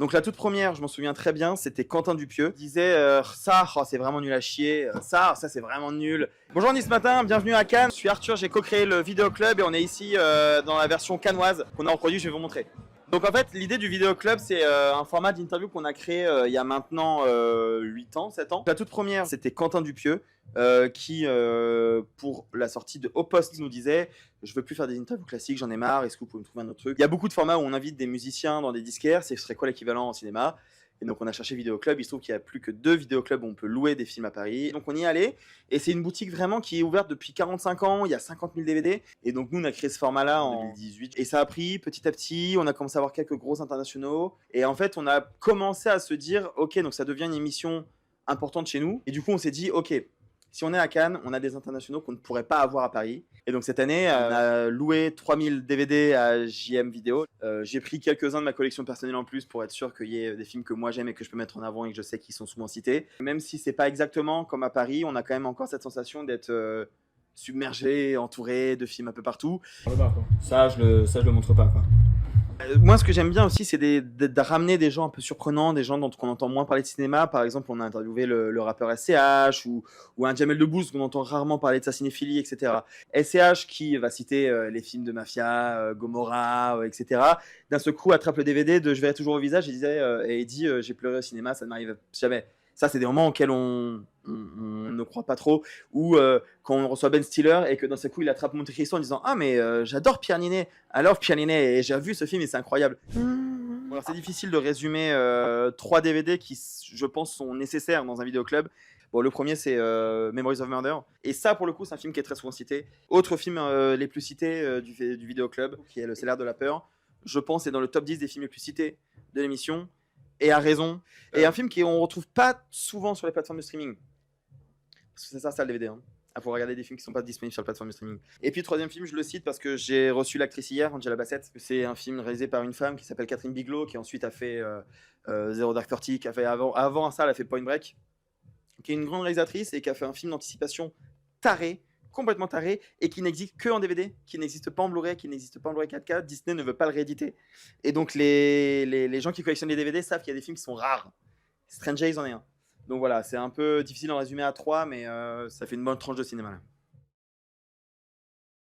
Donc la toute première, je m'en souviens très bien, c'était Quentin Dupieux. Il disait ça, oh, c'est vraiment nul à chier, ça c'est vraiment nul. Bonjour Nice Matin, bienvenue à Cannes. Je suis Arthur, j'ai co-créé le Vidéo Club et on est ici dans la version cannoise qu'on a reproduit, je vais vous montrer. Donc en fait, l'idée du Vidéo Club, c'est un format d'interview qu'on a créé il y a maintenant 8 ans, 7 ans. La toute première, c'était Quentin Dupieux qui, pour la sortie de Au Poste, nous disait « Je veux plus faire des interviews classiques, j'en ai marre, est-ce que vous pouvez me trouver un autre truc ?» Il y a beaucoup de formats où on invite des musiciens dans des disquaires, ce serait quoi l'équivalent en cinéma? Et donc on a cherché Vidéo Club, il se trouve qu'il n'y a plus que 2 vidéoclubs où on peut louer des films à Paris. Donc on y est allé, et c'est une boutique vraiment qui est ouverte depuis 45 ans, il y a 50 000 DVD. Et donc nous on a créé ce format-là en 2018. Et ça a pris petit à petit, on a commencé à avoir quelques gros internationaux. Et en fait on a commencé à se dire, ok, donc ça devient une émission importante chez nous. Et du coup on s'est dit, ok, si on est à Cannes, on a des internationaux qu'on ne pourrait pas avoir à Paris. Et donc cette année, on a loué 3000 DVD à JM Vidéo. J'ai pris quelques-uns de ma collection personnelle en plus pour être sûr qu'il y ait des films que moi j'aime et que je peux mettre en avant et que je sais qu'ils sont souvent cités. Même si c'est pas exactement comme à Paris, on a quand même encore cette sensation d'être submergé, entouré de films un peu partout. Ça, je le montre pas, quoi. Moi, ce que j'aime bien aussi, c'est de ramener des gens un peu surprenants, des gens dont on entend moins parler de cinéma. Par exemple, on a interviewé le rappeur SCH ou un Jamel Debbouze, qu'on entend rarement parler de sa cinéphilie, etc. SCH qui va citer les films de mafia, Gomorrah, etc. D'un seul coup, attrape le DVD de Je verrai toujours au visage et il dit j'ai pleuré au cinéma, ça ne m'arrive jamais. Ça, c'est des moments auxquels on ne croit pas trop. Ou quand on reçoit Ben Stiller et que d'un seul coup, il attrape Monte Cristo en disant « Ah, mais j'adore Pierre Ninet, I love Pierre Ninet, et j'ai vu ce film et c'est incroyable. » Bon, alors, c'est difficile de résumer 3 DVD qui, je pense, sont nécessaires dans un vidéoclub. Bon, le premier, c'est Memories of Murder. Et ça, pour le coup, c'est un film qui est très souvent cité. Autre film les plus cités du vidéoclub, qui est Le Salaire de la peur. Je pense, est dans le top 10 des films les plus cités de l'émission. Et à raison. Et un film qu'on ne retrouve pas souvent sur les plateformes de streaming. Parce que c'est ça le DVD. Hein. Il faut regarder des films qui ne sont pas disponibles sur la plateforme de streaming. Et puis, troisième film, je le cite parce que j'ai reçu l'actrice hier, Angela Bassett. C'est un film réalisé par une femme qui s'appelle Catherine Bigelow, qui ensuite a fait Zero Dark Thirty, qui a fait avant ça, elle a fait Point Break, qui est une grande réalisatrice et qui a fait un film d'anticipation taré, complètement taré, et qui n'existe que en DVD, qui n'existe pas en Blu-ray, qui n'existe pas en Blu-ray 4K. Disney ne veut pas le rééditer. Et donc, les gens qui collectionnent les DVD savent qu'il y a des films qui sont rares. Stranger Days en est un. Donc voilà, c'est un peu difficile d'en résumer à 3, mais ça fait une bonne tranche de cinéma là.